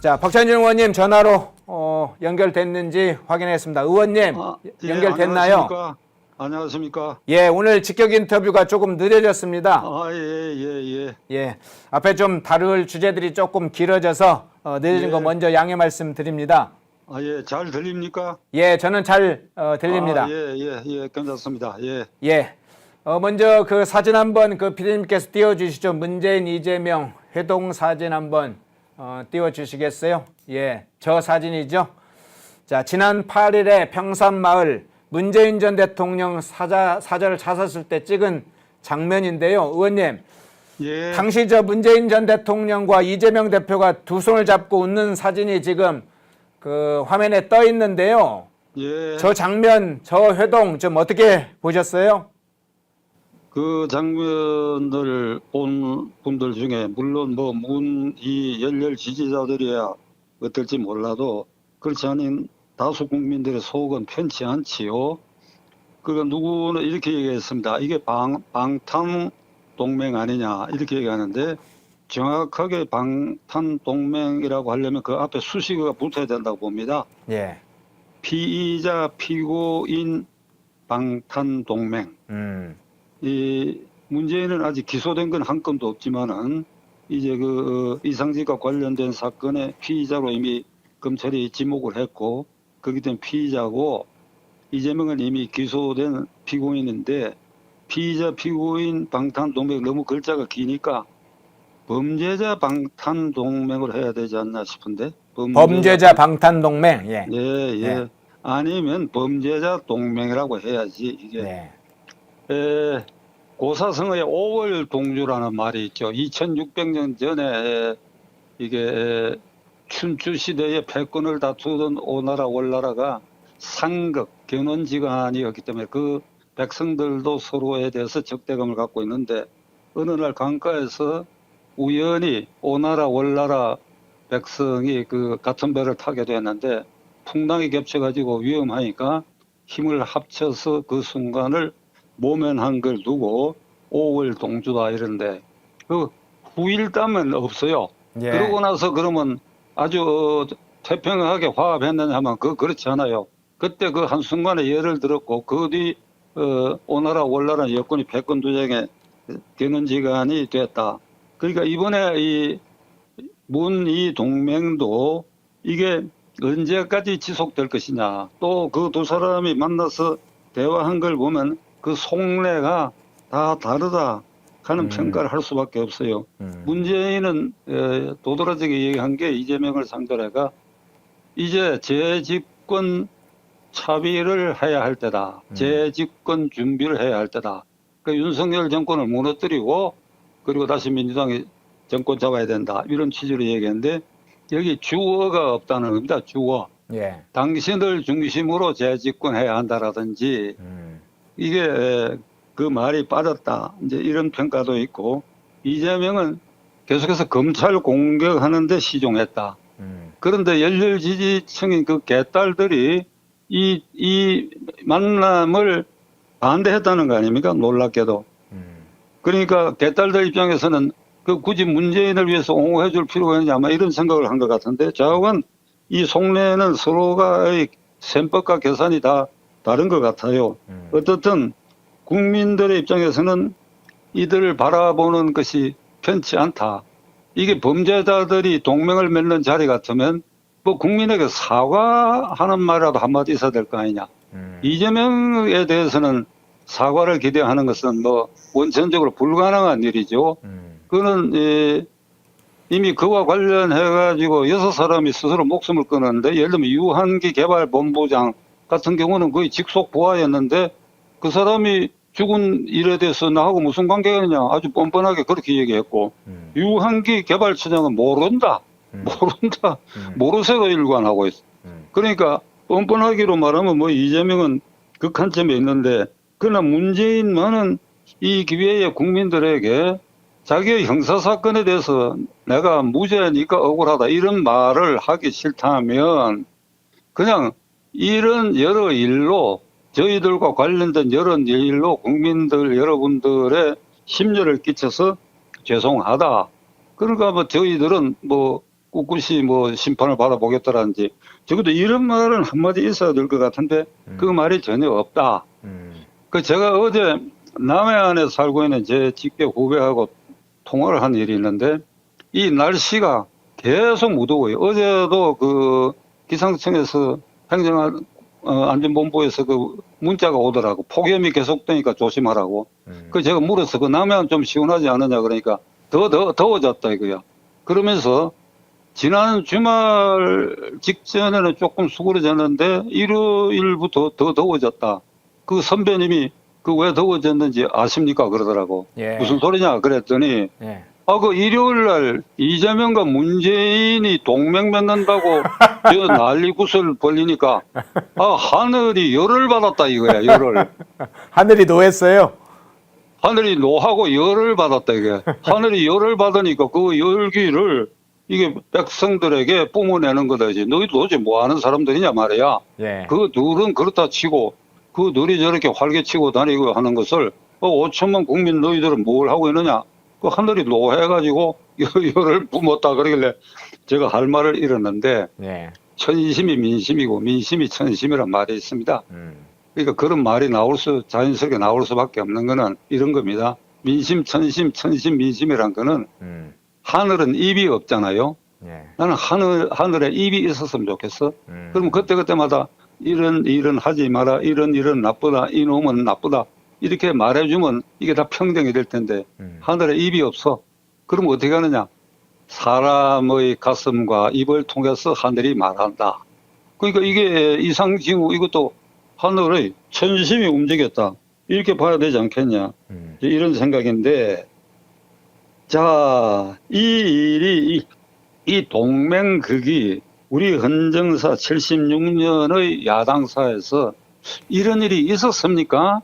자, 박찬준 의원님 전화로 연결됐는지 확인했습니다. 의원님 예, 연결됐나요? 안녕하십니까? 안녕하십니까? 예, 오늘 직격 인터뷰가 조금 느려졌습니다. 예. 예, 앞에 좀 다룰 주제들이 조금 길어져서 늦어진 예. 거 먼저 양해 말씀드립니다. 예, 잘 들립니까? 예, 저는 잘 들립니다. 예, 괜찮습니다. 예. 예. 먼저 그 사진 한번 그 피디님께서 띄워주시죠. 문재인 이재명 회동 사진 한번 띄워주시겠어요? 예, 저 사진이죠. 자, 지난 8일에 평산마을 문재인 전 대통령 사저를 찾았을 때 찍은 장면인데요. 의원님, 예. 당시 저 문재인 전 대통령과 이재명 대표가 두 손을 잡고 웃는 사진이 지금 그 화면에 떠 있는데요. 예. 저 장면, 저 회동 좀 어떻게 보셨어요? 그 장면을 본 분들 중에 물론 뭐 이 열렬 지지자들이야 어떨지 몰라도 그렇지 않은 다수 국민들의 속은 편치 않지요. 그러니까 누구는 이렇게 얘기했습니다. 이게 방탄 동맹 아니냐 이렇게 얘기하는데 정확하게 방탄 동맹이라고 하려면 그 앞에 수식어가 붙어야 된다고 봅니다. 예. 피의자 피고인 방탄 동맹. 이 문재인은 아직 기소된 건 한 건도 없지만은 이제 그 이상직과 관련된 사건의 피의자로 이미 검찰이 지목을 했고 그렇기 때문에 피의자고 이재명은 이미 기소된 피고인인데 피의자 피고인 방탄 동맹 너무 글자가 기니까 범죄자 방탄 동맹으로 해야 되지 않나 싶은데 범죄자 방탄 동맹. 예. 예. 아니면 범죄자 동맹이라고 해야지 이게. 네. 고사성어의 5월 동주라는 말이 있죠. 2600년 전에 이게 춘추 시대에 패권을 다투던 오나라 월나라가 상극 견원지간이었기 때문에 그 백성들도 서로에 대해서 적대감을 갖고 있는데 어느 날 강가에서 우연히 오나라 월나라 백성이 그 같은 배를 타게 됐는데 풍랑이 겹쳐가지고 위험하니까 힘을 합쳐서 그 순간을 모면한 걸 두고 5월 동주다 이런데 그 후일담은 없어요. 예. 그러고 나서 그러면 아주 태평하게 화합했느냐 하면 그렇지 않아요. 그때 그 한순간에 예를 들었고 그 뒤 오나라 월나라 여권이 패권 투쟁에 견원지간이 됐다. 그러니까 이번에 이 문이 동맹도 이게 언제까지 지속될 것이냐. 또 그 두 사람이 만나서 대화한 걸 보면 그 속내가 다 다르다 하는 평가를 할 수밖에 없어요. 문재인은 도드라지게 얘기한 게 이재명을 상대로 해가 이제 재집권 차비를 해야 할 때다. 재집권 준비를 해야 할 때다. 그러니까 윤석열 정권을 무너뜨리고 그리고 다시 민주당이 정권 잡아야 된다. 이런 취지로 얘기했는데 여기 주어가 없다는 겁니다. 주어. 예. 당신을 중심으로 재집권해야 한다라든지 이게 그 말이 빠졌다. 이제 이런 평가도 있고 이재명은 계속해서 검찰 공격하는데 시종했다. 그런데 열렬 지지층인 그 개딸들이 이 만남을 반대했다는 거 아닙니까? 놀랍게도. 그러니까 개딸들 입장에서는 그 굳이 문재인을 위해서 옹호해 줄 필요가 있느냐 아마 이런 생각을 한 것 같은데 좌우간 이 속내는 서로가의 셈법과 계산이 다 다른 것 같아요. 어떻든 국민들의 입장에서는 이들을 바라보는 것이 편치 않다. 이게 범죄자들이 동맹을 맺는 자리 같으면 뭐 국민에게 사과하는 말이라도 한마디 있어야 될 거 아니냐. 이재명에 대해서는 사과를 기대하는 것은 뭐 원천적으로 불가능한 일이죠. 그는 이미 그와 관련해가지고 6사람이 스스로 목숨을 끊었는데 예를 들면 유한기 개발본부장 같은 경우는 거의 직속 부하였는데 그 사람이 죽은 일에 대해서 나하고 무슨 관계가 있느냐 아주 뻔뻔하게 그렇게 얘기했고 유한기 개발처장은 모른다. 모르쇠로 일관하고 있어. 그러니까 뻔뻔하기로 말하면 뭐 이재명은 극한 점에 있는데 그러나 문재인만은 이 기회에 국민들에게 자기의 형사사건에 대해서 내가 무죄니까 억울하다 이런 말을 하기 싫다면 그냥 이런 여러 일로 저희들과 관련된 여러 일로 국민들 여러분들의 심려를 끼쳐서 죄송하다. 그러니까 뭐 저희들은 뭐 꿋꿋이 뭐 심판을 받아보겠다라든지 적어도 이런 말은 한마디 있어야 될 것 같은데 그 말이 전혀 없다. 그 제가 어제 남해안에 살고 있는 제 직계 후배하고 통화를 한 일이 있는데 이 날씨가 계속 무더워요. 어제도 그 기상청에서 안전본부에서 그 문자가 오더라고. 폭염이 계속되니까 조심하라고. 그 제가 물어서 그 남해안 좀 시원하지 않느냐 그러니까 더 더워졌다 이거야. 그러면서 지난 주말 직전에는 조금 수그러졌는데 일요일부터 더 더워졌다. 그 선배님이 그 왜 더워졌는지 아십니까? 그러더라고. 예. 무슨 소리냐? 그랬더니 예. 그 일요일 날 이재명과 문재인이 동맹 맺는다고 저 난리굿을 벌리니까 하늘이 열을 받았다 이거야. 열을. 하늘이 노했어요. 하늘이 노하고 열을 받았다 이게. 하늘이 열을 받으니까 그 열기를 이게 백성들에게 뿜어내는 거다 이제. 너희도 도대체 뭐 하는 사람들이냐 말이야. 예. 그 둘은 그렇다 치고 그 둘이 저렇게 활개치고 다니고 하는 것을 5천만 국민 너희들은 뭘 하고 있느냐. 그 하늘이 노해가지고 열을 뿜었다 그러길래 제가 할 말을 잃었는데 예. 천심이 민심이고 민심이 천심이란 말이 있습니다. 그러니까 그런 말이 자연스럽게 나올 수밖에 없는 거는 이런 겁니다. 민심, 천심, 천심, 민심이란 거는 하늘은 입이 없잖아요. 예. 나는 하늘에 입이 있었으면 좋겠어. 그럼 그때마다 이런 일은 하지 마라. 이런 일은 나쁘다. 이놈은 나쁘다. 이렇게 말해주면 이게 다 평등이 될 텐데 하늘에 입이 없어. 그럼 어떻게 하느냐. 사람의 가슴과 입을 통해서 하늘이 말한다. 그러니까 이게 이상징후 이것도 하늘의 천심이 움직였다. 이렇게 봐야 되지 않겠냐. 이런 생각인데 자, 이 일이 이 동맹극이 우리 헌정사 76년의 야당사에서 이런 일이 있었습니까?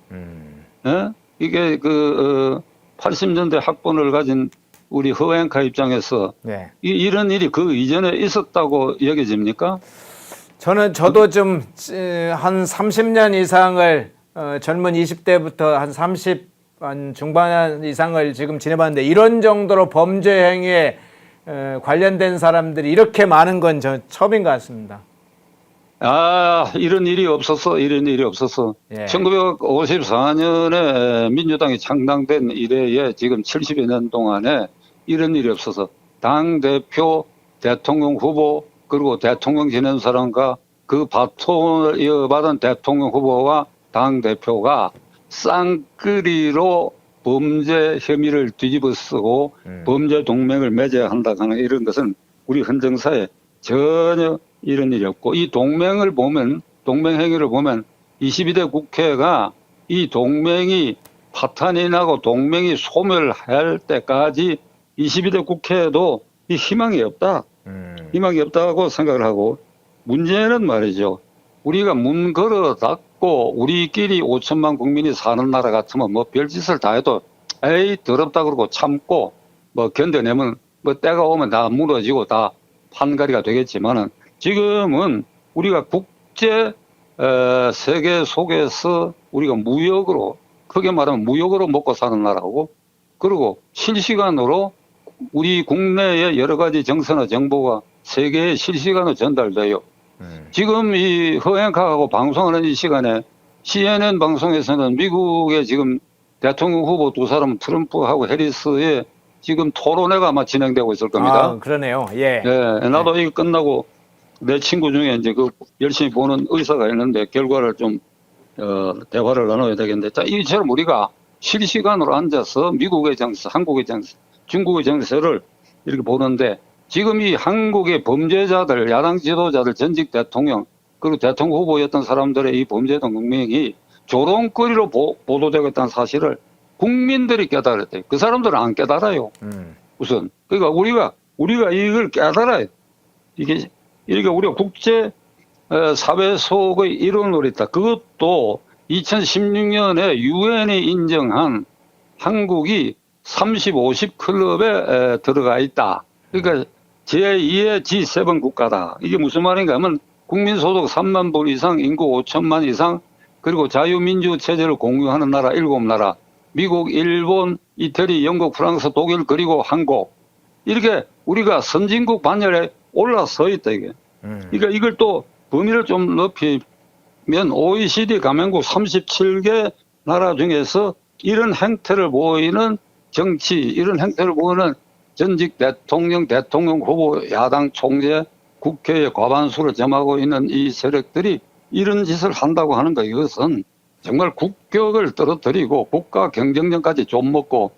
예? 이게 80년대 학번을 가진 우리 허앵카 입장에서 네. 이런 일이 그 이전에 있었다고 여겨집니까? 저도 좀 한 30년 이상을 젊은 20대부터 한 30 중반 이상을 지금 지내봤는데 이런 정도로 범죄 행위에 관련된 사람들이 이렇게 많은 건 저 처음인 것 같습니다. 이런 일이 없었어. 이런 일이 없었어. 예. 1954년에 민주당이 창당된 이래에 지금 70여 년 동안에 이런 일이 없어서 당대표, 대통령 후보, 그리고 대통령 지낸 사람과 그 바톤을 이어받은 대통령 후보와 당대표가 쌍끌이로 범죄 혐의를 뒤집어 쓰고 범죄 동맹을 맺어야 한다는 이런 것은 우리 헌정사에 전혀 이런 일이 없고 이 동맹을 보면 동맹 행위를 보면 22대 국회가 이 동맹이 파탄이 나고 동맹이 소멸할 때까지 22대 국회에도 이 희망이 없다. 희망이 없다고 생각을 하고 문제는 말이죠. 우리가 문 걸어 닫고 우리끼리 5천만 국민이 사는 나라 같으면 뭐 별짓을 다 해도 에이 더럽다 그러고 참고 뭐 견뎌내면 뭐 때가 오면 다 무너지고 다 판가리가 되겠지만은 지금은 우리가 국제 세계 속에서 우리가 무역으로 크게 말하면 무역으로 먹고 사는 나라고 그리고 실시간으로 우리 국내의 여러 가지 정서나 정보가 세계에 실시간으로 전달돼요. 지금 이 허앵카하고 방송하는 이 시간에 CNN 방송에서는 미국의 지금 대통령 후보 두 사람 트럼프하고 해리스의 지금 토론회가 아마 진행되고 있을 겁니다. 그러네요. 예. 네, 나도 이거 끝나고 내 친구 중에 이제 그 열심히 보는 의사가 있는데 결과를 좀 대화를 나눠야 되겠는데, 자 이처럼 우리가 실시간으로 앉아서 미국의 정세, 한국의 정세, 중국의 정세를 이렇게 보는데 지금 이 한국의 범죄자들, 야당 지도자들, 전직 대통령 그리고 대통령 후보였던 사람들의 이 범죄 동맹이 조롱거리로 보도되고 있다는 사실을 국민들이 깨달았대요. 그 사람들은 안 깨달아요. 우선 그러니까 우리가 이걸 깨달아요. 이게 우리가 국제 사회 속의 일원으로 있다. 그것도 2016년에 유엔이 인정한 한국이 30, 50 클럽에 들어가 있다. 그러니까 제2의 G7 국가다. 이게 무슨 말인가 하면 국민소득 3만 불 이상, 인구 5천만 이상, 그리고 자유민주 체제를 공유하는 나라 7나라, 미국, 일본, 이태리, 영국, 프랑스, 독일, 그리고 한국. 이렇게 우리가 선진국 반열에 올라서 있다 이게. 그러니까 이걸 또 범위를 좀 넓히면 OECD 가맹국 37개 나라 중에서 이런 행태를 보이는 정치, 이런 행태를 보이는 전직 대통령, 대통령 후보, 야당 총재, 국회의 과반수를 점하고 있는 이 세력들이 이런 짓을 한다고 하는 거, 이것은 정말 국격을 떨어뜨리고 국가 경쟁력까지 좀 먹고,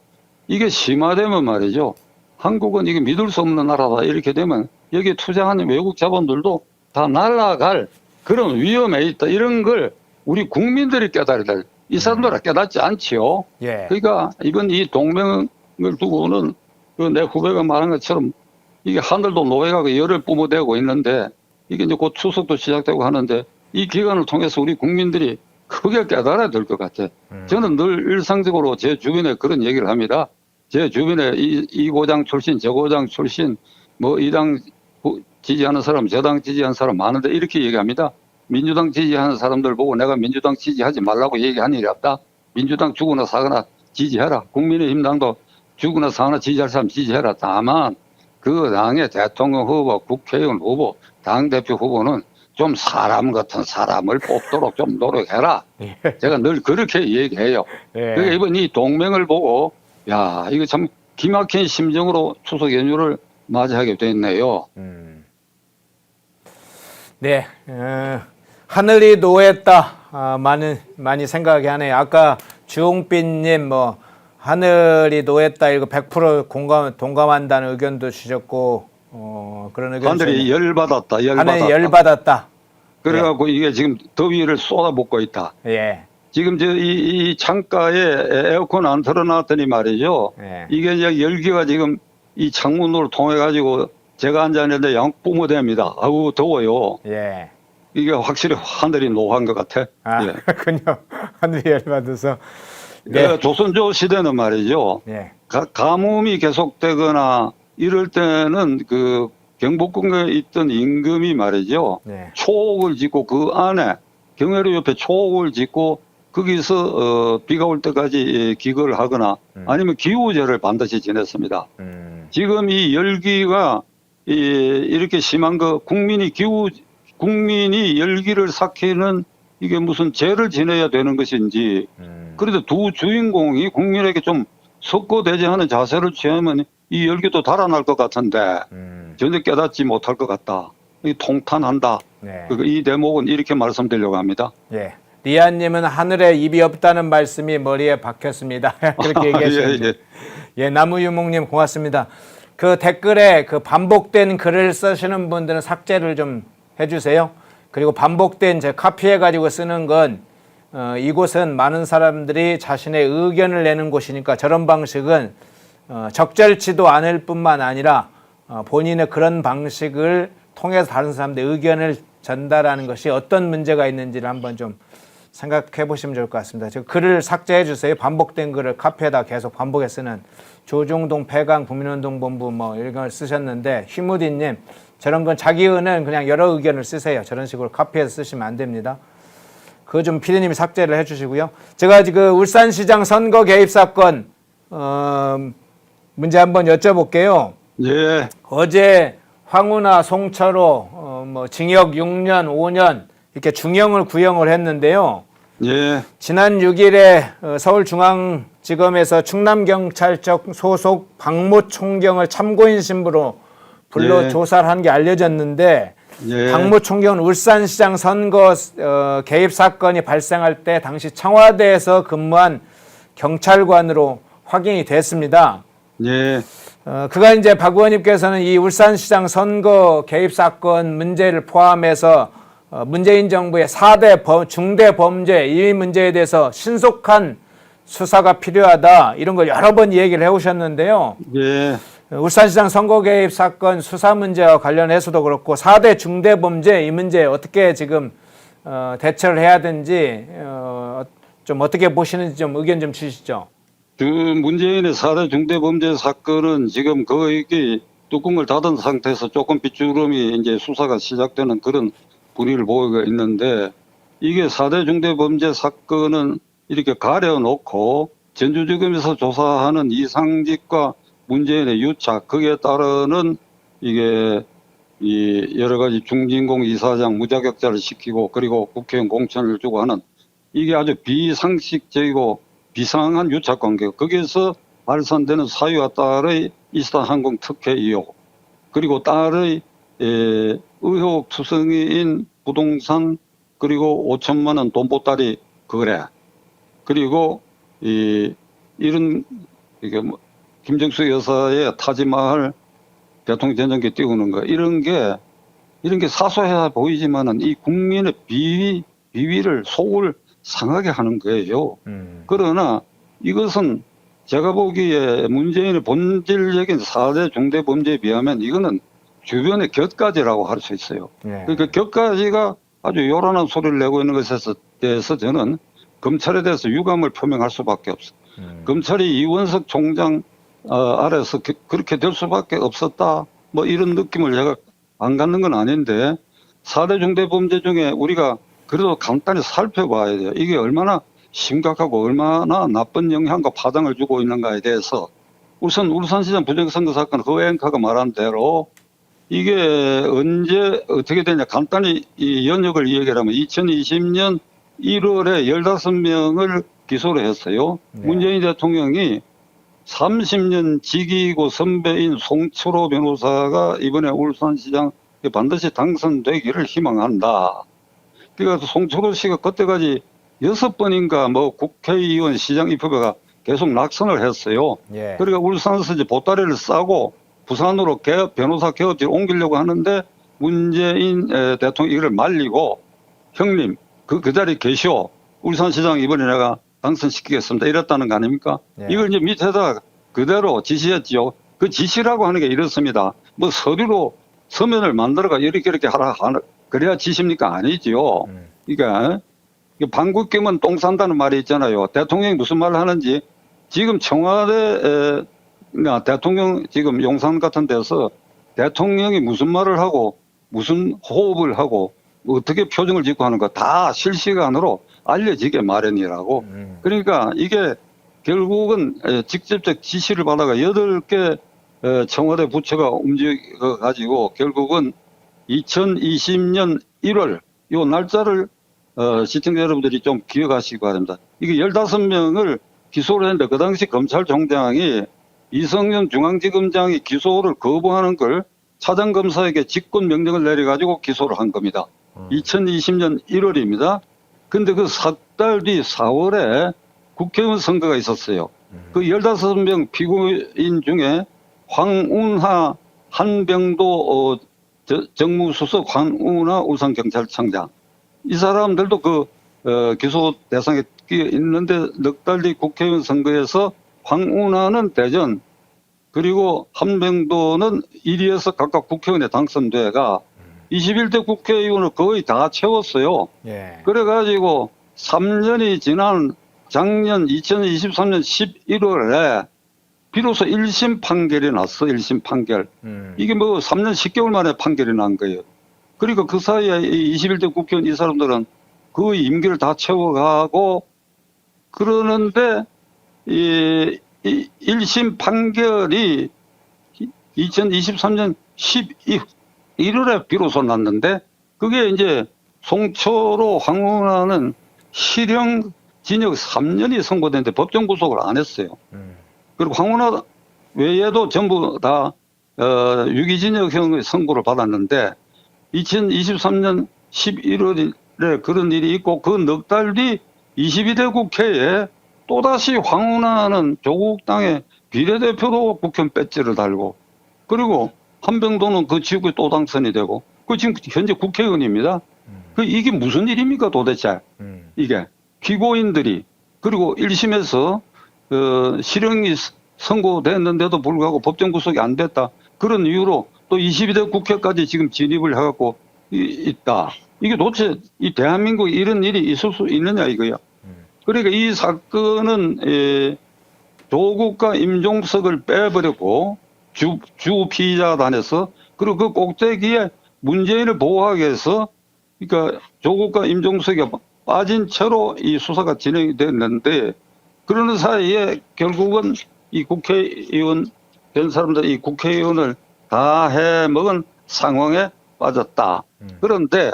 이게 심화되면 말이죠. 한국은 이게 믿을 수 없는 나라다. 이렇게 되면 여기 투자하는 외국 자본들도 다 날아갈 그런 위험에 있다. 이런 걸 우리 국민들이 깨달아야 될. 이 사람들은 깨닫지 않지요. 예. 그러니까 이번 이 동맹을 두고는 그 내 후배가 말한 것처럼 이게 하늘도 노예가 열을 뿜어대고 있는데, 이게 이제 곧 추석도 시작되고 하는데 이 기간을 통해서 우리 국민들이 크게 깨달아야 될 것 같아. 저는 늘 일상적으로 제 주변에 그런 얘기를 합니다. 제 주변에 이 고장 출신, 저 고장 출신, 뭐 이 당 지지하는 사람, 저 당 지지하는 사람 많은데 이렇게 얘기합니다. 민주당 지지하는 사람들 보고 내가 민주당 지지하지 말라고 얘기한 일이 없다. 민주당 죽거나 사거나 지지해라. 국민의힘당도 죽거나 사거나 지지할 사람 지지해라. 다만 그 당의 대통령 후보, 국회의원 후보, 당대표 후보는 좀 사람 같은 사람을 뽑도록 좀 노력해라. 제가 늘 그렇게 얘기해요. 예. 그러니까 이번 이 동맹을 보고 야, 이거 참 기막힌 심정으로 추석 연휴를 맞이하게 됐네요. 네, 하늘이 노했다. 많이 생각이 하네요. 아까 주홍빛님 뭐 하늘이 노했다 이거 100% 동감한다는 의견도 주셨고, 그런 의견. 하늘이 열받았다. 하늘이 열받았다. 그래갖고 이게 지금 더위를 쏟아붓고 있다. 예. 지금 이 창가에 에어컨 안 틀어놨더니 말이죠. 예. 이게 이제 열기가 지금 이 창문으로 통해 가지고 제가 앉아있는데 양 뿜어댑니다. 아우 더워요. 예. 이게 확실히 하늘이 노한 것 같아. 아, 예. 그렇군요. 하늘이 열받아서. 네. 조선조 시대는 말이죠. 예. 가뭄이 계속되거나 이럴 때는 그 경복궁에 있던 임금이 말이죠. 네. 초옥을 짓고 그 안에 경회로 옆에 초옥을 짓고 거기서 비가 올 때까지 기거를 하거나 아니면 기우제를 반드시 지냈습니다. 지금 이 열기가 이렇게 심한 거 국민이 열기를 삭히는 이게 무슨 죄를 지내야 되는 것인지, 그래도 두 주인공이 국민에게 좀 석고대죄하는 자세를 취하면 이 열기도 달아날 것 같은데 전혀 깨닫지 못할 것 같다. 이 통탄한다. 네. 이 대목은 이렇게 말씀드리려고 합니다. 예. 리안님은 하늘에 입이 없다는 말씀이 머리에 박혔습니다. 그렇게 얘기하시는데. 예. 예, 나무유목님 고맙습니다. 그 댓글에 그 반복된 글을 쓰시는 분들은 삭제를 좀 해주세요. 그리고 반복된 제 카피해가지고 쓰는 건 이곳은 많은 사람들이 자신의 의견을 내는 곳이니까 저런 방식은 적절치도 않을 뿐만 아니라 본인의 그런 방식을 통해서 다른 사람들의 의견을 전달하는 것이 어떤 문제가 있는지를 한번 좀 생각해 보시면 좋을 것 같습니다. 저 글을 삭제해 주세요. 반복된 글을 카피에다 계속 반복해 쓰는 조중동 폐강 국민운동본부 뭐 이런 걸 쓰셨는데, 휘무디님 저런 건 자기 의는 그냥 여러 의견을 쓰세요. 저런 식으로 카피해서 쓰시면 안 됩니다. 그거 좀 피디님이 삭제를 해 주시고요. 제가 지금 울산시장 선거 개입 사건 문제 한번 여쭤볼게요. 예. 어제 황우나 송철호 뭐 징역 6년, 5년 이렇게 중형을 구형을 했는데요. 예. 지난 6일에 서울중앙지검에서 충남경찰청 소속 박모 총경을 참고인 신부로 불러 예. 조사를 한 게 알려졌는데, 예. 박모 총경은 울산시장 선거 개입 사건이 발생할 때 당시 청와대에서 근무한 경찰관으로 확인이 됐습니다. 예. 그가 이제 박 의원님께서는 이 울산시장 선거 개입 사건 문제를 포함해서 문재인 정부의 4대 중대 범죄 이 문제에 대해서 신속한 수사가 필요하다, 이런 걸 여러 번 얘기를 해오셨는데요. 예. 울산시장 선거 개입 사건 수사 문제와 관련해서도 그렇고 4대 중대 범죄 이 문제 어떻게 지금 대처를 해야 되는지 좀 어떻게 보시는지 좀 의견 좀 주시죠. 그 문재인의 4대 중대범죄 사건은 지금 거의 뚜껑을 닫은 상태에서 조금 빗주름이 이제 수사가 시작되는 그런 분위기를 보이고 있는데, 이게 4대 중대범죄 사건은 이렇게 가려놓고 전주지검에서 조사하는 이상직과 문재인의 유착, 거기에 따르는 이게 이 여러 가지 중진공 이사장 무자격자를 시키고 그리고 국회의원 공천을 주고 하는 이게 아주 비상식적이고 비상한 유착 관계. 거기에서 발산되는 사유와 딸의 이스타항공 특혜 의혹, 그리고 딸의 의혹 투성이인 부동산, 그리고 5천만 원 돈 보따리 거래, 그리고 이런 이게 뭐 김정숙 여사의 타지마할 대통령 전용기 띄우는 거, 이런 게 사소해 보이지만은 이 국민의 비위를 속을 상하게 하는 거예요. 그러나 이것은 제가 보기에 문재인의 본질적인 4대 중대 범죄에 비하면 이거는 주변의 곁가지라고 할 수 있어요. 네. 그러니까 곁가지가 아주 요란한 소리를 내고 있는 것에 대해서 저는 검찰에 대해서 유감을 표명할 수밖에 없어요. 검찰이 이원석 총장 아래서 그렇게 될 수밖에 없었다, 뭐 이런 느낌을 제가 안 갖는 건 아닌데, 4대 중대 범죄 중에 우리가 그래도 간단히 살펴봐야 돼요. 이게 얼마나 심각하고 얼마나 나쁜 영향과 파장을 주고 있는가에 대해서. 우선 울산시장 부정선거 사건 그 앵커가 말한 대로 이게 언제 어떻게 되냐, 간단히 이 연역을 이야기하면 2020년 1월에 15명을 기소를 했어요. 네. 문재인 대통령이 30년 지기고 선배인 송철호 변호사가 이번에 울산시장 반드시 당선되기를 희망한다. 그러니까 송철호 씨가 그때까지 6번인가 뭐 국회의원 시장 입후보가 계속 낙선을 했어요. 예. 그러니까 울산에서 이제 보따리를 싸고 부산으로 변호사 개업지를 옮기려고 하는데 문재인 대통령이 이걸 말리고, 형님 그 자리에 계시오, 울산시장 이번에 내가 당선시키겠습니다, 이랬다는 거 아닙니까? 예. 이걸 이제 밑에다 그대로 지시했지요. 그 지시라고 하는 게 이렇습니다. 뭐 서류로 서면을 만들어가 이렇게 하라 그래야 지시입니까? 아니지요. 그러니까 방귀 뀌면 똥 산다는 말이 있잖아요. 대통령이 무슨 말을 하는지 지금 청와대 대통령 지금 용산 같은 데서 대통령이 무슨 말을 하고 무슨 호흡을 하고 어떻게 표정을 짓고 하는 거 다 실시간으로 알려지게 마련이라고. 그러니까 이게 결국은 직접적 지시를 받아가 8개 청와대 부처가 움직여 가지고 결국은 2020년 1월 요 날짜를 시청자 여러분들이 좀 기억하시기 바랍니다. 이게 15명을 기소를 했는데 그 당시 검찰총장이 이성윤 중앙지검장이 기소를 거부하는 걸 차장검사에게 직권 명령을 내려가지고 기소를 한 겁니다. 2020년 1월입니다. 근데 그 4달 뒤 4월에 국회의원 선거가 있었어요. 그 15명 피고인 중에 황운하 한병도 정무수석 황운하 울산경찰청장, 이 사람들도 그 기소 대상에 끼어 있는데 넉 달 뒤 국회의원 선거에서 황운하는 대전, 그리고 한병도는 1위에서 각각 국회의원에 당선돼가 21대 국회의원을 거의 다 채웠어요. 예. 그래가지고 3년이 지난 작년 2023년 11월에 비로소 1심 판결이 났어. 1심 판결. 이게 뭐 3년 10개월 만에 판결이 난 거예요. 그러니까 그 사이에 21대 국회의원 이 사람들은 그 임기를 다 채워가고 그러는데 이 1심 판결이 2023년 11월에 비로소 났는데 그게 이제 송철호 황운하는 실형 징역 3년이 선고됐는데 법정 구속을 안 했어요. 그리고 황운하 외에도 전부 다 유기징역형의 선고를 받았는데 2023년 11월에 그런 일이 있고 그 넉 달 뒤 22대 국회에 또다시 황운하는 조국 당의 비례대표로 국회의원 배지를 달고, 그리고 한병도는 그 지역에 또 당선이 되고, 그 지금 현재 국회의원입니다. 그 이게 무슨 일입니까 도대체? 이게 피고인들이, 그리고 1심에서 실형이 선고됐는데도 불구하고 법정 구속이 안 됐다, 그런 이유로 또 22대 국회까지 지금 진입을 해갖고 있다. 이게 도대체 이 대한민국에 이런 일이 있을 수 있느냐 이거야. 그러니까 이 사건은 조국과 임종석을 빼버렸고 주 피의자단에서, 그리고 그 꼭대기에 문재인을 보호하기 위해서, 그러니까 조국과 임종석이 빠진 채로 이 수사가 진행이 됐는데, 그러는 사이에 결국은 이 국회의원 된 사람들 이 국회의원을 다 해먹은 상황에 빠졌다. 그런데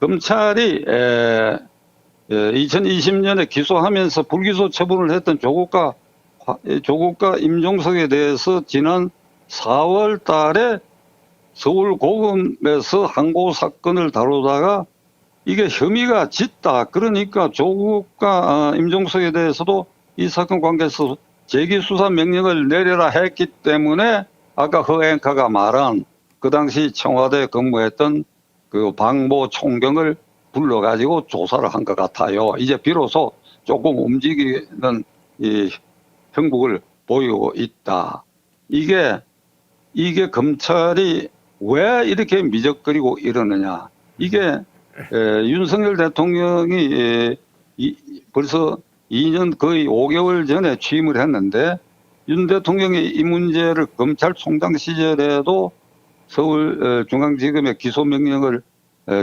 검찰이 2020년에 기소하면서 불기소 처분을 했던 조국과 임종석에 대해서 지난 4월 달에 서울고검에서 항고 사건을 다루다가 이게 혐의가 짙다. 그러니까 조국과 임종석에 대해서도 이 사건 관계에서 재기수사 명령을 내려라 했기 때문에 아까 허 앵커가 말한 그 당시 청와대에 근무했던 그 방모 총경을 불러가지고 조사를 한 것 같아요. 이제 비로소 조금 움직이는 이 형국을 보이고 있다. 이게 검찰이 왜 이렇게 미적거리고 이러느냐. 이게 윤석열 대통령이 벌써 2년 거의 5개월 전에 취임을 했는데 윤 대통령이 이 문제를 검찰총장 시절에도 서울중앙지검의 기소명령을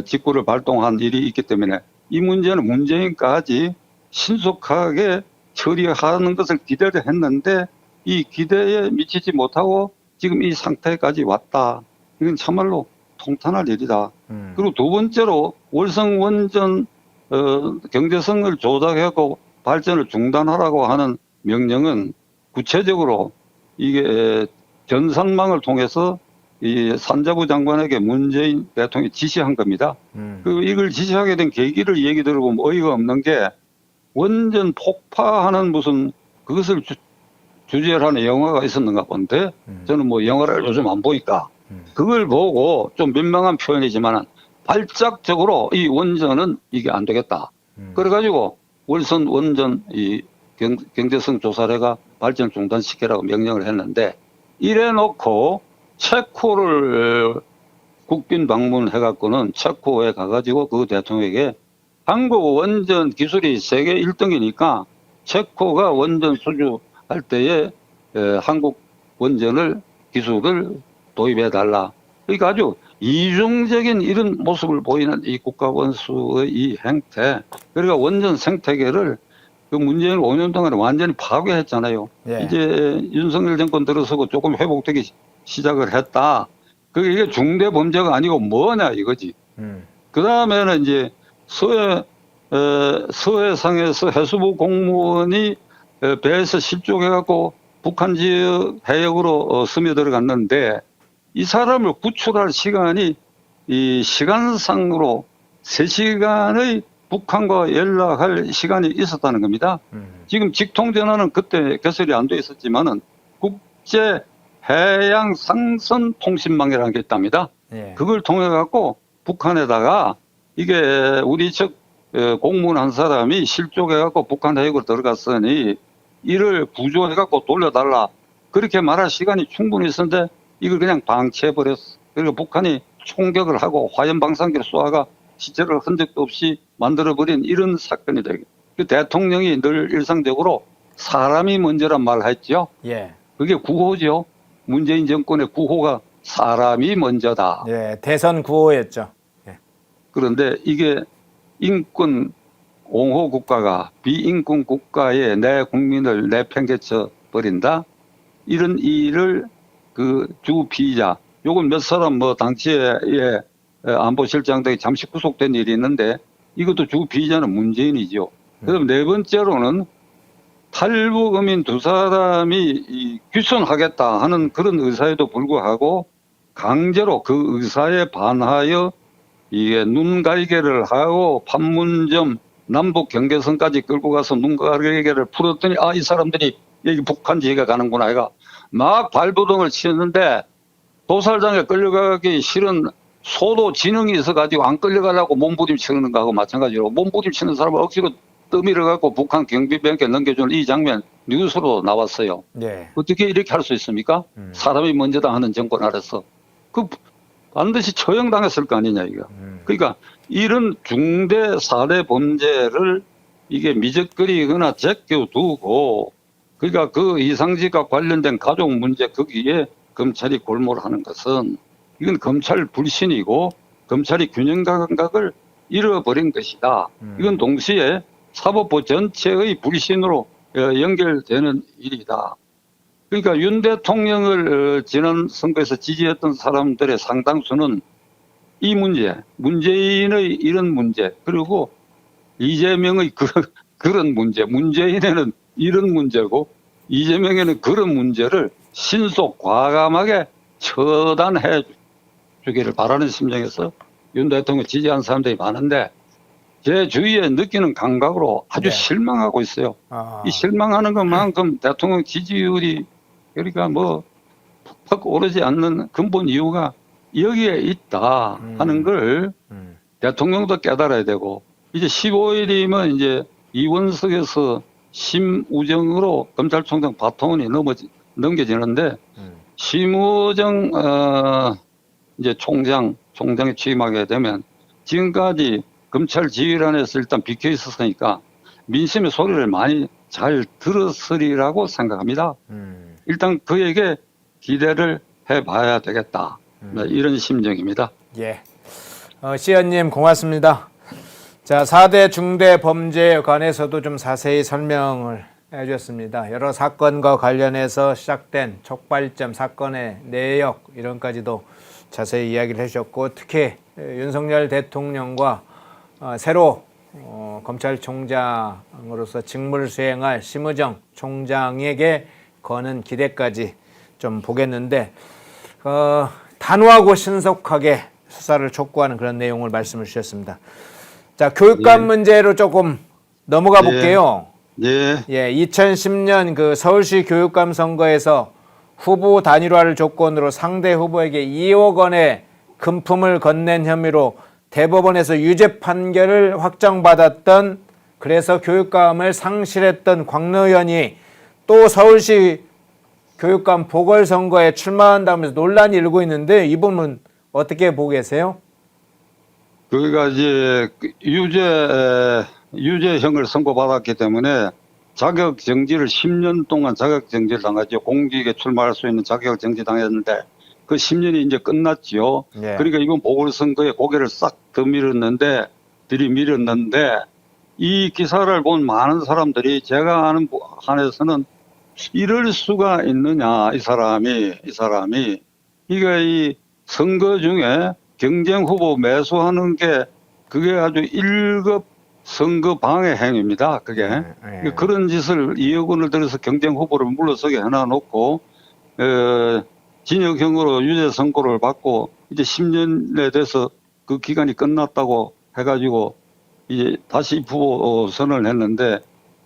직구를 발동한 일이 있기 때문에 이 문제는 문재인까지 신속하게 처리하는 것을 기대를 했는데 이 기대에 미치지 못하고 지금 이 상태까지 왔다. 이건 참말로 통탄할 일이다. 그리고 두 번째로 월성 원전 경제성을 조작하고 발전을 중단하라고 하는 명령은 구체적으로 이게 전산망을 통해서 이 산자부 장관에게 문재인 대통령이 지시한 겁니다. 이걸 지시하게 된 계기를 얘기 들어보면 어이가 없는 게 원전 폭파하는 무슨 그것을 주제로 하는 영화가 있었는가 본데 저는 뭐 영화를 요즘 안 보니까 그걸 보고 좀 민망한 표현이지만 발작적으로 이 원전은 이게 안 되겠다. 그래가지고 월선 원전 이 경제성 조사례가 발전 중단시키라고 명령을 했는데 이래 놓고 체코를 국빈 방문해갖고는 체코에 가가지고 그 대통령에게 한국 원전 기술이 세계 1등이니까 체코가 원전 수주할 때에 한국 원전을 기술을 도입해달라. 그러니까 아주 이중적인 이런 모습을 보이는 이 국가원수의 이 행태. 그러니까 원전 생태계를 그 문재인 5년 동안에 완전히 파괴했잖아요. 예. 이제 윤석열 정권 들어서고 조금 회복되기 시작을 했다. 이게 중대 범죄가 아니고 뭐냐 이거지. 그 다음에는 이제 서해상에서 해수부 공무원이 배에서 실종해갖고 북한 지역 해역으로 스며들어갔는데 이 사람을 구출할 시간이 이 시간상으로 3시간의 북한과 연락할 시간이 있었다는 겁니다. 지금 직통전화는 그때 개설이 안 돼 있었지만은 국제 해양 상선 통신망이라는 게 있답니다. 예. 그걸 통해 갖고 북한에다가 이게 우리 측 공무원 한 사람이 실종해 갖고 북한 해역으로 들어갔으니 이를 구조해 갖고 돌려달라. 그렇게 말할 시간이 충분히 있었는데 이걸 그냥 방치해버렸어. 그리고 북한이 총격을 하고 화염 방사기를 쏘아가 시체를 흔적도 없이 만들어버린 이런 사건이 되게. 그 대통령이 늘 일상적으로 사람이 먼저란 말을 했죠. 예. 그게 구호죠. 문재인 정권의 구호가 사람이 먼저다. 예. 대선 구호였죠. 예. 그런데 이게 인권 옹호 국가가 비인권 국가에 내 국민을 내팽개쳐 버린다. 이런 일을 그 주 피의자, 요건 몇 사람 뭐 당시에 안보실장 등이 잠시 구속된 일이 있는데 이것도 주 피의자는 문재인이죠. 그다음 네 번째로는 탈북어민 2사람이 귀순하겠다 하는 그런 의사에도 불구하고 강제로 그 의사에 반하여 이게 눈갈개를 하고 판문점 남북 경계선까지 끌고 가서 눈갈개를 풀었더니 이 사람들이 여기 북한 지역에 가는구나 해가 막 발부동을 치는데 도살장에 끌려가기 싫은 소도 지능이 있어가지고 안 끌려가려고 몸부림치는 거하고 마찬가지로 몸부림치는 사람을 억지로 떠밀어 갖고 북한 경비병에게 넘겨주는 이 장면 뉴스로 나왔어요. 예. 어떻게 이렇게 할 수 있습니까? 사람이 먼저다 하는 정권 아래서 그 반드시 처형당했을 거 아니냐 이거. 그러니까 이런 중대 살해 범죄를 이게 미적거리거나 제껴두고 그러니까 그 이상직과 관련된 가족 문제 거기에 검찰이 골몰을 하는 것은 이건 검찰 불신이고 검찰이 균형 감각을 잃어버린 것이다. 이건 동시에 사법부 전체의 불신으로 연결되는 일이다. 그러니까 윤 대통령을 지난 선거에서 지지했던 사람들의 상당수는 이 문제, 문재인의 이런 문제, 그리고 이재명의 그런 문제, 문재인에는 이런 문제고 이재명에는 그런 문제를 신속 과감하게 처단해 주기를 바라는 심정에서 윤 대통령 지지한 사람들이 많은데 제 주위에 느끼는 감각으로 아주 네. 실망하고 있어요. 아, 이 실망하는 것만큼 대통령 지지율이 그러니까 뭐 팍팍 오르지 않는 근본 이유가 여기에 있다 하는 걸 대통령도 깨달아야 되고 이제 15일이면 이제 이원석에서 심우정으로 검찰총장 바톤이 넘겨지는데 심우정 이제 총장에 취임하게 되면 지금까지 검찰 지휘란에서 일단 비켜 있었으니까 민심의 소리를 많이 잘 들었으리라고 생각합니다. 일단 그에게 기대를 해봐야 되겠다. 이런 심정입니다. 예. 시연님 고맙습니다. 자, 4대 중대 범죄에 관해서도 좀 자세히 설명을 해주셨습니다. 여러 사건과 관련해서 시작된 촉발점, 사건의 내역 이런까지도 자세히 이야기를 해주셨고 특히 윤석열 대통령과 새로 검찰총장으로서 직무를 수행할 심우정 총장에게 거는 기대까지 좀 보겠는데 단호하고 신속하게 수사를 촉구하는 그런 내용을 말씀을 주셨습니다. 자, 교육감 문제로 조금 넘어가 볼게요. 예. 예, 2010년 그 서울시 교육감 선거에서 후보 단일화를 조건으로 상대 후보에게 2억 원의 금품을 건넨 혐의로 대법원에서 유죄 판결을 확정받았던 그래서 교육감을 상실했던 광노현이 또 서울시 교육감 보궐선거에 출마한다면서 논란이 일고 있는데 이 부분은 어떻게 보고 계세요? 그가 이제 유죄형을 선고받았기 때문에 자격 정지를 10년 동안 자격 정지를 당하죠. 공직에 출마할 수 있는 자격 정지 당했는데 그 10년이 이제 끝났지요. 예. 그러니까 이건 보궐선거에 고개를 싹 들이밀었는데 이 기사를 본 많은 사람들이 제가 아는 한에서는 이럴 수가 있느냐 이 사람이 이게 이 선거 중에 경쟁 후보 매수하는 게 그게 아주 1급 선거 방해 행위입니다. 그게 그런 짓을 2억 원을 들여서 경쟁 후보를 물러서게 해놔놓고 진역형으로 유죄 선고를 받고 이제 10년에 돼서 그 기간이 끝났다고 해가지고 이제 다시 후보 선언을 했는데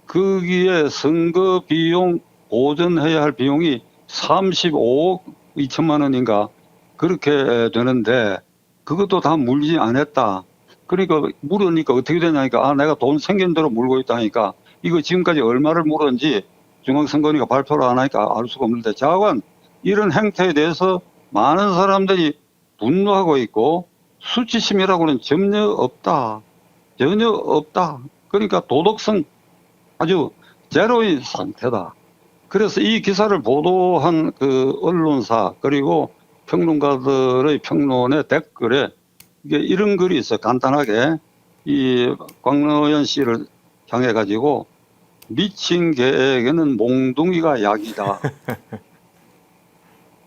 거기에 선거 비용 보전해야 할 비용이 35억 2천만 원인가 그렇게 되는데 그것도 다 물지 않았다. 그러니까 물으니까 어떻게 되냐니까 내가 돈 생긴 대로 물고 있다니까 이거 지금까지 얼마를 물었는지 중앙선관위가 발표를 안 하니까 알 수가 없는데 자관 이런 행태에 대해서 많은 사람들이 분노하고 있고 수치심이라고는 전혀 없다. 그러니까 도덕성 아주 제로인 상태다. 그래서 이 기사를 보도한 그 언론사 그리고 평론가들의 평론의 댓글에 이게 이런 글이 있어요. 간단하게 이 광노현 씨를 향해 가지고 미친 개에게는 몽둥이가 약이다.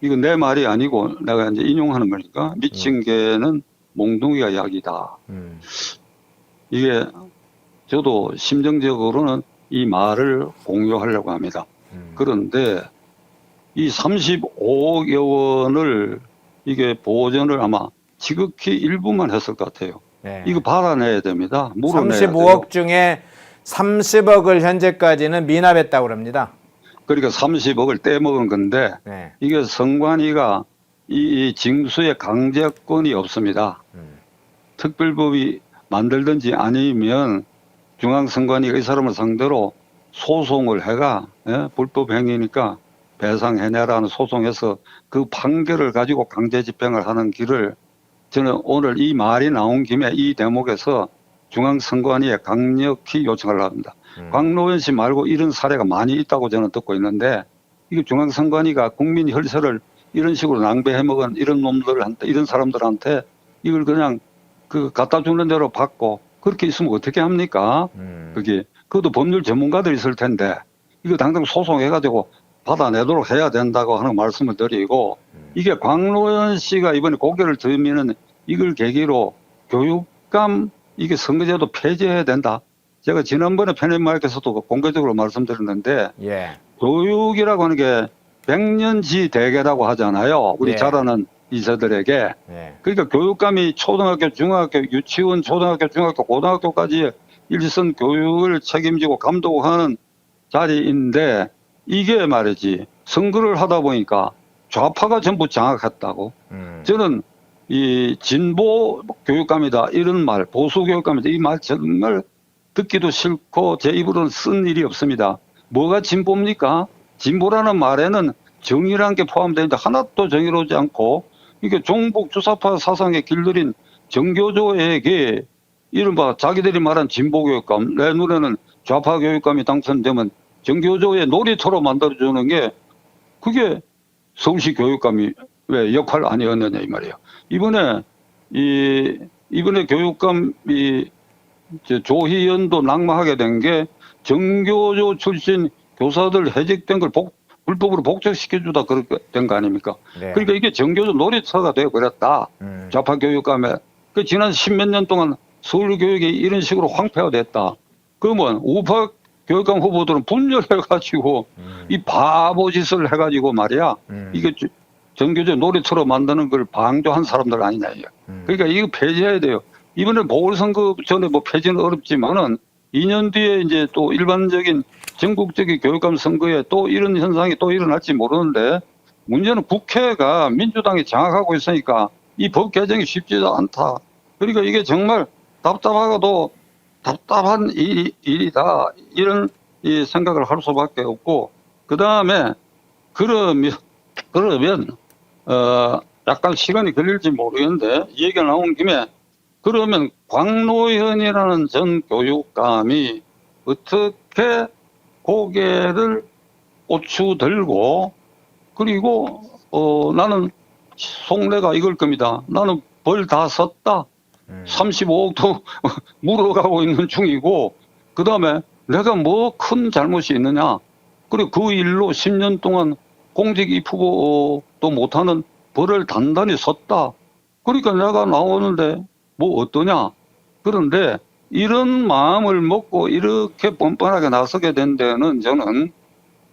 이거 내 말이 아니고 내가 이제 인용하는 거니까 미친 개는 몽둥이가 약이다. 이게 저도 심정적으로는 이 말을 공유하려고 합니다. 그런데 이 35억여 원을 이게 보전을 아마 지극히 일부만 했을 것 같아요. 네. 이거 받아내야 됩니다. 물어내야 35억 돼요. 중에 30억을 현재까지는 미납했다고 합니다. 그러니까 30억을 떼먹은 건데 네. 이게 선관위가 이 징수의 강제권이 없습니다. 특별법이 만들든지 아니면 중앙선관위가 이 사람을 상대로 소송을 해가 불법 행위니까 배상해내라는 소송에서 그 판결을 가지고 강제 집행을 하는 길을 저는 오늘 이 말이 나온 김에 이 대목에서 중앙선관위에 강력히 요청을 합니다. 광노현 씨 말고 이런 사례가 많이 있다고 저는 듣고 있는데 이게 중앙선관위가 국민 혈세를 이런 식으로 낭비해먹은 이런 놈들한테 이런 사람들한테 이걸 그냥 그 갖다 주는 대로 받고 그렇게 있으면 어떻게 합니까? 그것도 법률 전문가들이 있을 텐데 이거 당장 소송해가지고 받아내도록 해야 된다고 하는 말씀을 드리고, 이게 광노현 씨가 이번에 고개를 들면은 이걸 계기로 교육감 이게 선거제도 폐지해야 된다. 제가 지난번에 패널마이크에서도 공개적으로 말씀드렸는데, 예. 교육이라고 하는 게 백년지 대계라고 하잖아요. 우리 예. 잘 아는 이세들에게. 예. 그러니까 교육감이 초등학교, 중학교, 유치원, 초등학교, 중학교, 고등학교까지 일선 교육을 책임지고 감독하는 자리인데, 이게 말이지 선거를 하다 보니까 좌파가 전부 장악했다고. 저는 이 진보 교육감이다 이런 말, 보수 교육감이다 이 말 정말 듣기도 싫고 제 입으로는 쓴 일이 없습니다. 뭐가 진보입니까? 진보라는 말에는 정의라는 게 포함되는데 하나도 정의로우지 않고, 이게 종북 주사파 사상에 길들인 정교조에게 이른바 자기들이 말한 진보 교육감, 내 눈에는 좌파 교육감이 당선되면 정교조의 놀이터로 만들어주는 게 그게 서울시 교육감이 왜 역할 아니었느냐 이 말이에요. 이번에 교육감이 조희연도 낙마하게 된 게 정교조 출신 교사들 해직된 걸 불법으로 복직시켜주다 그렇게 된 거 아닙니까? 네. 그러니까 이게 정교조 놀이터가 되어버렸다. 좌파 교육감에. 그 지난 십몇 년 동안 서울 교육이 이런 식으로 황폐화됐다. 그러면 우파 교육감 후보들은 분열해가지고 이 바보 짓을 해가지고 말이야. 이게 정교조 놀이터로 만드는 걸 방조한 사람들 아니냐. 그러니까 이거 폐지해야 돼요. 이번에 보궐선거 전에 뭐 폐지는 어렵지만은 2년 뒤에 이제 또 일반적인 전국적인 교육감 선거에 또 이런 현상이 또 일어날지 모르는데, 문제는 국회가 민주당이 장악하고 있으니까 이 법 개정이 쉽지도 않다. 그러니까 이게 정말 답답하고도 답답한 일이다. 이런 이 생각을 할 수밖에 없고, 그 다음에 그러면 약간 시간이 걸릴지 모르겠는데 이 얘기가 나온 김에, 그러면 광노현이라는 전 교육감이 어떻게 고개를 고추 들고, 그리고 나는 속내가 이걸 겁니다. 나는 벌 다 썼다. 35억도 물어가고 있는 중이고, 그 다음에 내가 뭐 큰 잘못이 있느냐. 그리고 그 일로 10년 동안 공직 입후보도 못하는 벌을 단단히 썼다. 그러니까 내가 나오는데 뭐 어떠냐. 그런데 이런 마음을 먹고 이렇게 뻔뻔하게 나서게 된 데는 저는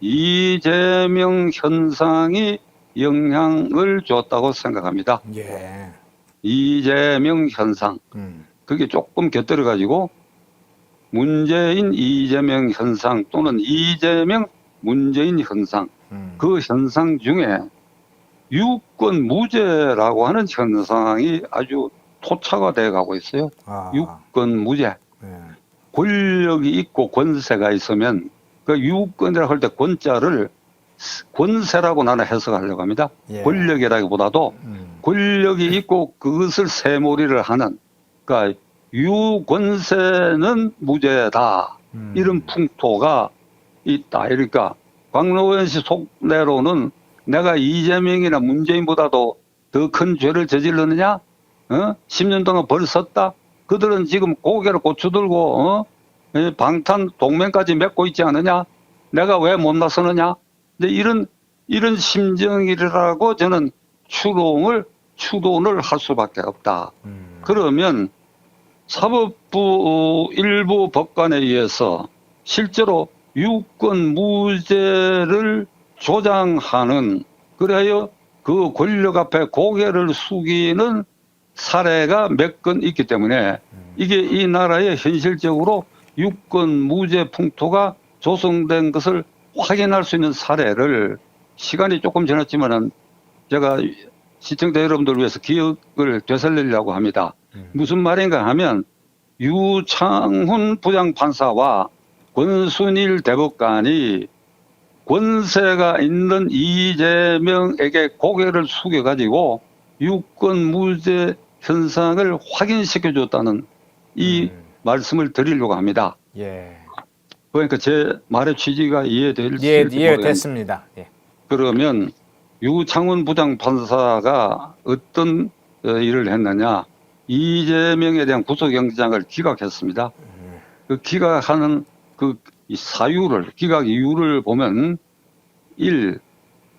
이재명 현상이 영향을 줬다고 생각합니다. 예. 이재명 현상. 그게 조금 곁들여가지고 문재인 이재명 현상 또는 이재명 문재인 현상. 그 현상 중에 유권 무죄라고 하는 현상이 아주 토착화 되어 가고 있어요. 유권 무죄. 권력이 있고 권세가 있으면 그 유권이라고 할 때 권자를 권세라고 나는 해석하려고 합니다. 예. 권력이라기보다도 권력이 있고 그것을 새몰이를 하는, 그러니까 유권세는 무죄다. 이런 풍토가 있다. 그러니까 광노현 씨 속내로는 내가 이재명이나 문재인보다도 더 큰 죄를 저질렀느냐? 10년 동안 벌 썼다? 그들은 지금 고개를 고추 들고 방탄 동맹까지 맺고 있지 않느냐? 내가 왜 못 나서느냐? 근데 이런 심정이라고 저는 추론을 할 수밖에 없다. 그러면 사법부 일부 법관에 의해서 실제로 유권 무죄를 조장하는, 그래야 그 권력 앞에 고개를 숙이는 사례가 몇 건 있기 때문에 이게 이 나라에 현실적으로 유권 무죄 풍토가 조성된 것을 확인할 수 있는 사례를, 시간이 조금 지났지만은 제가 시청자 여러분들을 위해서 기억을 되살리려고 합니다. 무슨 말인가 하면 유창훈 부장판사와 권순일 대법관이 권세가 있는 이재명에게 고개를 숙여가지고 유권 무죄 현상을 확인시켜줬다는 이 말씀을 드리려고 합니다. 예. 그러니까 제 말의 취지가 이해될지 이해됐습니다. 예. 그러면 유창훈 부장판사가 어떤 일을 했느냐. 이재명에 대한 구속영장을 기각했습니다. 그 기각하는 그 사유를, 기각 이유를 보면 1.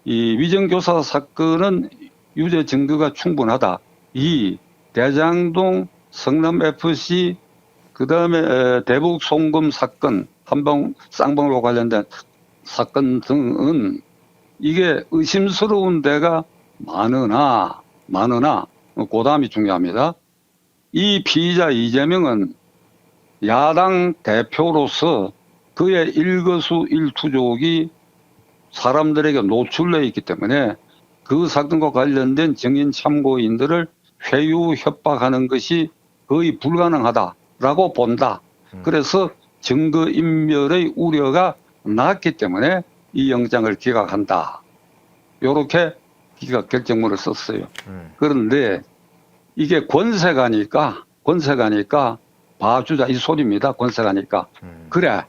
이 위정교사 사건은 유죄 증거가 충분하다. 2. 대장동 성남FC 그다음에 대북 송금 사건 한방 쌍방으로 관련된 사건 등은 이게 의심스러운 데가 많으나 그다음이 중요합니다. 이 피의자 이재명은 야당 대표로서 그의 일거수일투족이 사람들에게 노출되어 있기 때문에 그 사건과 관련된 증인 참고인들을 회유 협박하는 것이 거의 불가능하다라고 본다. 그래서 증거인멸의 우려가 낮기 때문에 이 영장을 기각한다. 이렇게 기각 결정문을 썼어요. 그런데 이게 권세가니까 봐주자 이 소리입니다. 권세가니까. 그래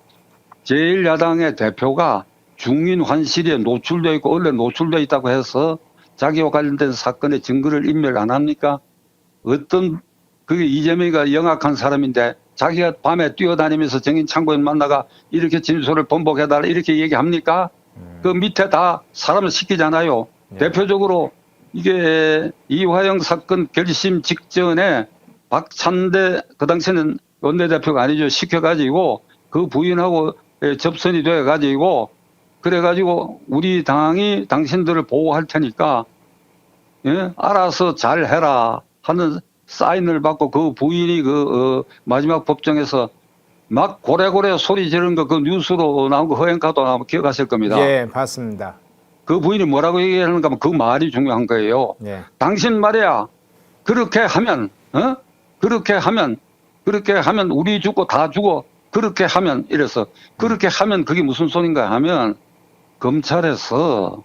제1야당의 대표가 중인 환실에 노출되어 있고 원래 노출되어 있다고 해서 자기와 관련된 사건의 증거를 인멸 안 합니까? 어떤 그게 이재명이가 영악한 사람인데 자기가 밤에 뛰어다니면서 증인 참고인 만나가 이렇게 진술을 번복해달라 이렇게 얘기합니까? 그 밑에 다 사람을 시키잖아요. 대표적으로 이게 이화영 사건 결심 직전에 박찬대 그 당시에는 원내대표가 아니죠. 시켜가지고 그 부인하고 접선이 돼가지고 그래가지고 우리 당이 당신들을 보호할 테니까 예? 알아서 잘 해라 하는 사인을 받고 그 부인이 마지막 법정에서 막 고래고래 소리 지르는 거 그 뉴스로 나온 거 허행카도 아마 기억하실 겁니다. 예, 봤습니다. 그 부인이 뭐라고 얘기하는가 하면 그 말이 중요한 거예요. 예. 당신 말이야 그렇게 하면 그렇게 하면 우리 죽고 다 죽어 그렇게 하면 이래서 그렇게 하면 그게 무슨 소린가 하면 검찰에서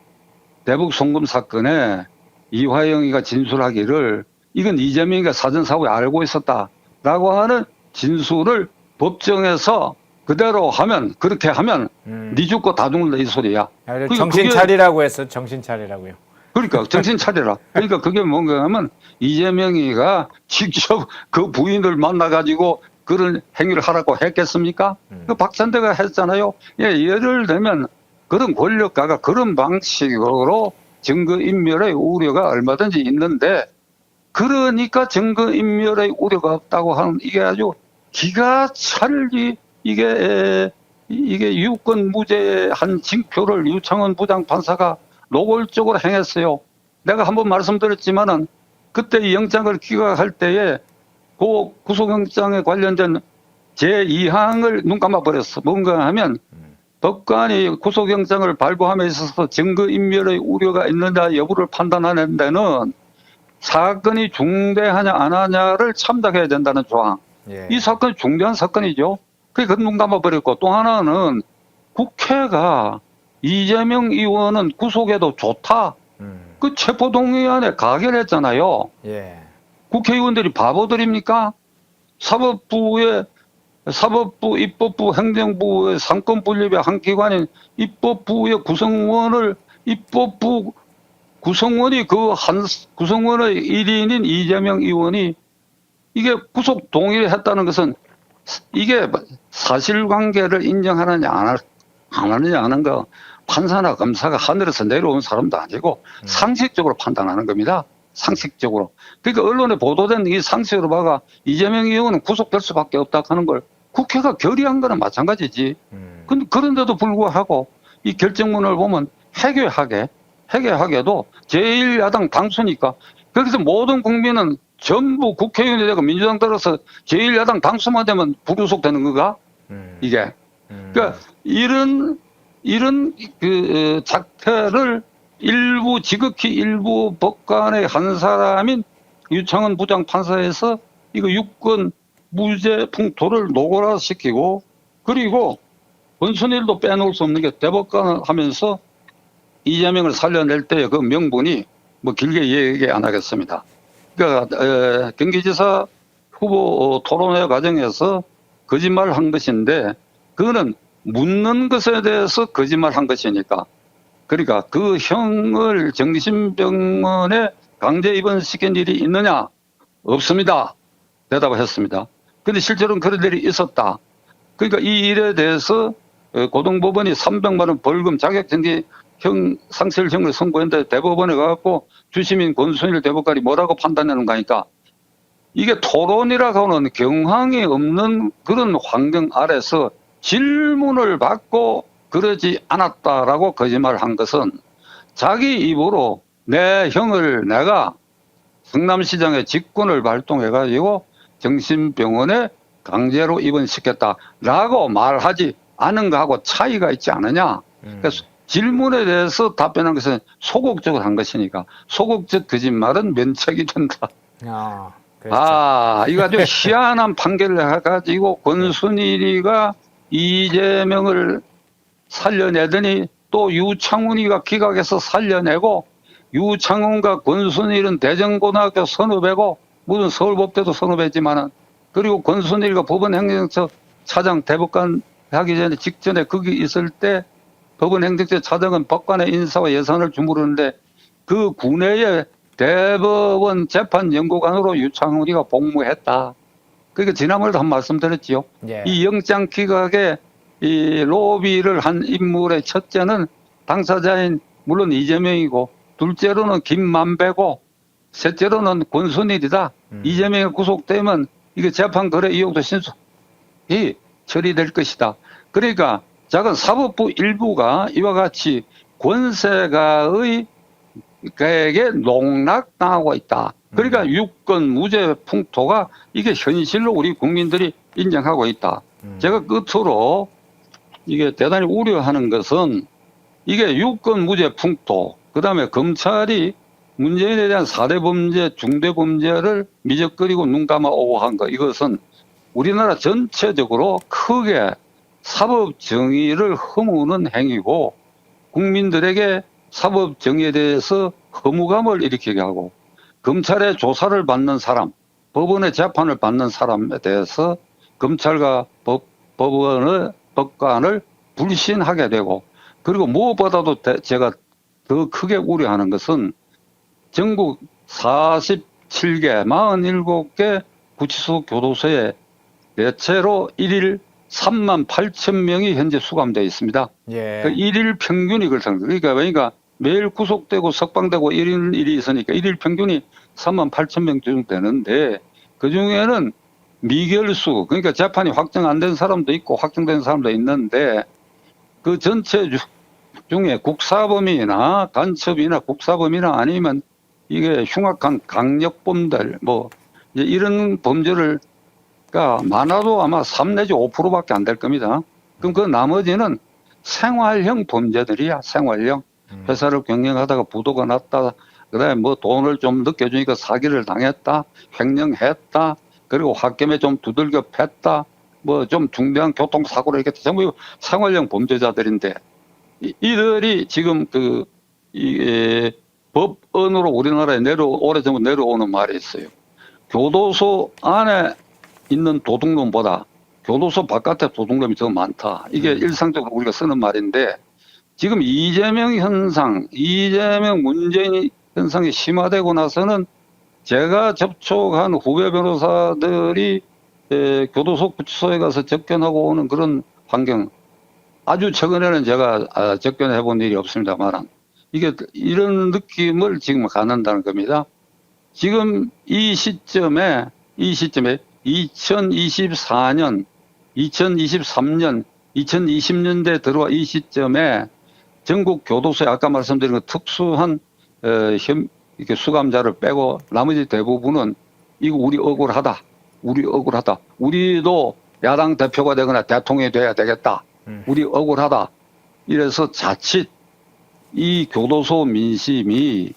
대북 송금 사건에 이화영이가 진술하기를 이건 이재명이가 사전사고에 알고 있었다라고 하는 진술을 법정에서 그대로 하면 그렇게 하면 네 죽고 다 죽는다 이 소리야. 그러니까 정신 차리라고 했어. 정신 차리라고요. 그러니까 정신 차려라. 그러니까 그게 뭔가 하면 이재명이가 직접 그 부인을 만나가지고 그런 행위를 하라고 했겠습니까? 그 박찬대가 했잖아요. 예, 예를 들면 그런 권력가가 그런 방식으로 증거인멸의 우려가 얼마든지 있는데 그러니까 증거인멸의 우려가 없다고 하는 이게 아주 기가 찰리 이게 유권 무죄의 한 징표를 유창원 부장판사가 노골적으로 행했어요. 내가 한번 말씀드렸지만은 그때 이 영장을 기각할 때에 그 구속영장에 관련된 제2항을 눈 감아버렸어. 뭔가 하면 법관이 구속영장을 발부함에 있어서 증거인멸의 우려가 있느냐 여부를 판단하는 데는 사건이 중대하냐 안 하냐를 참작해야 된다는 조항. 예. 이 사건이 중대한 사건이죠. 그게 눈 감아버렸고 또 하나는 국회가 이재명 의원은 구속해도 좋다. 그 체포동의안에 가결했잖아요. 예. 국회의원들이 바보들입니까? 사법부, 입법부, 행정부의 상권 분립의 한 기관인 입법부의 입법부 구성원이 구성원의 1인인 이재명 의원이 이게 구속 동의를 했다는 것은 이게 사실관계를 인정하느냐 안 하느냐 하는 거 판사나 검사가 하늘에서 내려온 사람도 아니고 상식적으로 판단하는 겁니다. 상식적으로. 그러니까 언론에 보도된 이 상식으로 봐가 이재명 의원은 구속될 수밖에 없다 하는 걸 국회가 결의한 거는 마찬가지지. 그런데도 불구하고 이 결정문을 보면 해괴하게도 제1야당 당수니까 그래서 모든 국민은 전부 국회의원이 되고 민주당 들어서 제1야당 당수만 되면 불구속되는 거가 이게. 그러니까 이런 그 작태를 지극히 일부 법관의 한 사람인 유창원 부장판사에서 이거 유권 무죄 풍토를 노골화시키고 그리고 권순일도 빼놓을 수 없는 게 대법관을 하면서 이재명을 살려낼 때의 그 명분이 뭐 길게 얘기 안 하겠습니다. 그러니까 경기지사 후보 토론회 과정에서 거짓말한 것인데 그거는 묻는 것에 대해서 거짓말한 것이니까 그러니까 그 형을 정신병원에 강제 입원시킨 일이 있느냐? 없습니다. 대답을 했습니다. 그런데 실제로는 그런 일이 있었다. 그러니까 이 일에 대해서 고등법원이 300만 원 벌금 자격정지 상설형을 선고했는데 대법원에 가갖고 주시민 권순일 대법관이 뭐라고 판단하는 거니까 이게 토론이라고 하는 경황이 없는 그런 환경 아래서 질문을 받고 그러지 않았다라고 거짓말을 한 것은 자기 입으로 내 형을 내가 성남시장의 직권을 발동해가지고 정신병원에 강제로 입원시켰다라고 말하지 않은 거하고 차이가 있지 않느냐. 그래서 질문에 대해서 답변한 것은 소극적으로 한 것이니까 소극적 거짓말은 면책이 된다. 그렇죠. 이거 아주 희한한 판결을 해가지고 권순일이가 이재명을 살려내더니 또 유창훈이가 기각해서 살려내고 유창훈과 권순일은 대전고등학교 선후배고 무슨 서울법대도 선후배지만은 그리고 권순일과 법원행정처 차장 대법관 하기 전에 직전에 거기 있을 때 법원행정처 차장은 법관의 인사와 예산을 주무르는데 그 구내에 대법원 재판연구관으로 유창훈이가 복무했다. 그러니까 지난번에도 한 말씀 드렸지요. 예. 이 영장 기각에 이 로비를 한 인물의 첫째는 당사자인 물론 이재명이고 둘째로는 김만배고 셋째로는 권순일이다. 이재명이 구속되면 이게 재판 거래 의혹도 신속히 처리될 것이다. 그러니까 작은 사법부 일부가 이와 같이 권세가의 그에게 농락당하고 있다. 그러니까 유권 무죄 풍토가 이게 현실로 우리 국민들이 인정하고 있다. 제가 끝으로 이게 대단히 우려하는 것은 이게 유권 무죄 풍토, 그 다음에 검찰이 문재인에 대한 4대 범죄, 중대 범죄를 미적거리고 눈 감아오고 한 거, 이것은 우리나라 전체적으로 크게 사법 정의를 허무는 행위고 국민들에게 사법 정의에 대해서 허무감을 일으키게 하고 검찰의 조사를 받는 사람, 법원의 재판을 받는 사람에 대해서 검찰과 법관을 불신하게 되고 그리고 무엇보다도 제가 더 크게 우려하는 것은 전국 47개, 47개 구치소 교도소에 대체로 1일 3만 8천 명이 현재 수감되어 있습니다. 예. 그 1일 평균이 그러니까 매일 구속되고 석방되고 1일 일이 있으니까 1일 평균이 3만 8천 명 정도 되는데 그중에는 미결수, 그러니까 재판이 확정 안 된 사람도 있고 확정된 사람도 있는데 그 전체 중에 국사범이나 간첩이나 국사범이나 아니면 이게 흉악한 강력범들 뭐 이제 이런 범죄를 많아도 아마 3 내지 5%밖에 안 될 겁니다. 그럼 그 나머지는 생활형 범죄들이야. 생활형. 회사를 경영하다가 부도가 났다. 그다음에 뭐 돈을 좀 늦게 주니까 사기를 당했다. 횡령했다. 그리고 학겜에 좀 두들겨 팼다. 뭐 좀 중대한 교통사고를 했겠다. 전부 생활형 범죄자들인데 이들이 지금 법원으로 우리나라에 오래전부터 내려오는 말이 있어요. 교도소 안에 있는 도둑놈보다 교도소 바깥에 도둑놈이 더 많다. 이게 일상적으로 우리가 쓰는 말인데 지금 이재명 현상, 이재명 문재인 현상이 심화되고 나서는 제가 접촉한 후배 변호사들이 교도소 구치소에 가서 접견하고 오는 그런 환경 아주 최근에는 제가 접견해 본 일이 없습니다만 이게 이런 느낌을 지금 갖는다는 겁니다. 지금 이 시점에 2024년, 2023년, 2020년대 들어와 이 시점에 전국 교도소에 아까 말씀드린 그 특수한 이렇게 수감자를 빼고 나머지 대부분은 이거 우리 억울하다. 우리도 야당 대표가 되거나 대통령이 돼야 되겠다. 우리 억울하다. 이래서 자칫 이 교도소 민심이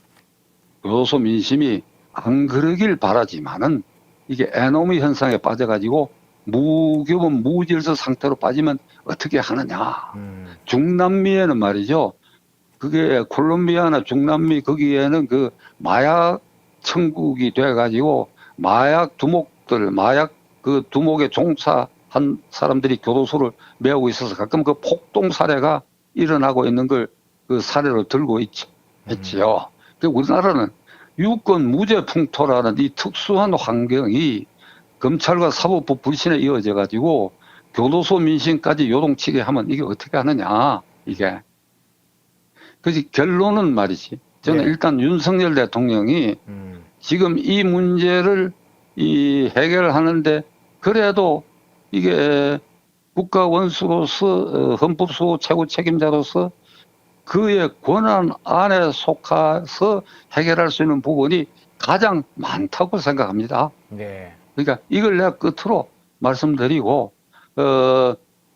안 그러길 바라지만은 이게 에노미 현상에 빠져가지고 무교본 무질서 상태로 빠지면 어떻게 하느냐. 중남미에는 말이죠. 그게 콜롬비아나 중남미 거기에는 그 마약 천국이 돼가지고 마약 그 두목에 종사한 사람들이 교도소를 메우고 있어서 가끔 그 폭동 사례가 일어나고 있는 걸 그 사례로 들고 했지요. 우리나라는 유권 무죄 풍토라는 이 특수한 환경이 검찰과 사법부 불신에 이어져 가지고 교도소 민심까지 요동치게 하면 이게 어떻게 하느냐 이게. 그래서 결론은 말이지. 저는 네. 일단 윤석열 대통령이 지금 이 문제를 해결하는데 그래도 이게 국가 원수로서 헌법수호 최고 책임자로서 그의 권한 안에 속해서 해결할 수 있는 부분이 가장 많다고 생각합니다. 네. 그러니까 이걸 내가 끝으로 말씀드리고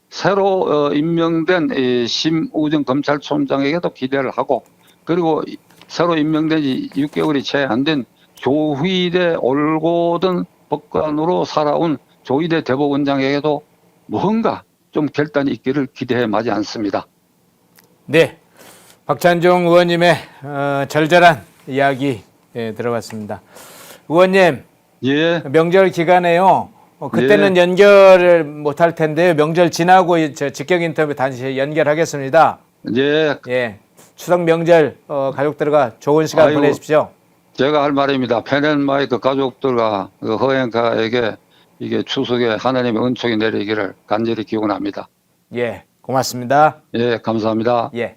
새로 임명된 이 심우정 검찰총장에게도 기대를 하고 그리고 새로 임명된 지 6개월이 채 안 된 조희대 올곧은 법관으로 살아온 조희대 대법원장에게도 뭔가 좀 결단이 있기를 기대해 마지 않습니다. 네. 박찬종 의원님의 절절한 이야기 들어봤습니다. 의원님, 예, 명절 기간에요. 그때는 연결을 못할 텐데요. 명절 지나고 저 직격 인터뷰 다시 연결하겠습니다. 예, 예. 추석 명절 가족들과 좋은 시간 아이고. 보내십시오. 제가 할 말입니다. 펜앤마이크 가족들과 그 허행가에게 이게 추석에 하나님의 은총이 내리기를 간절히 기원합니다. 예. 고맙습니다. 예, 감사합니다. 예.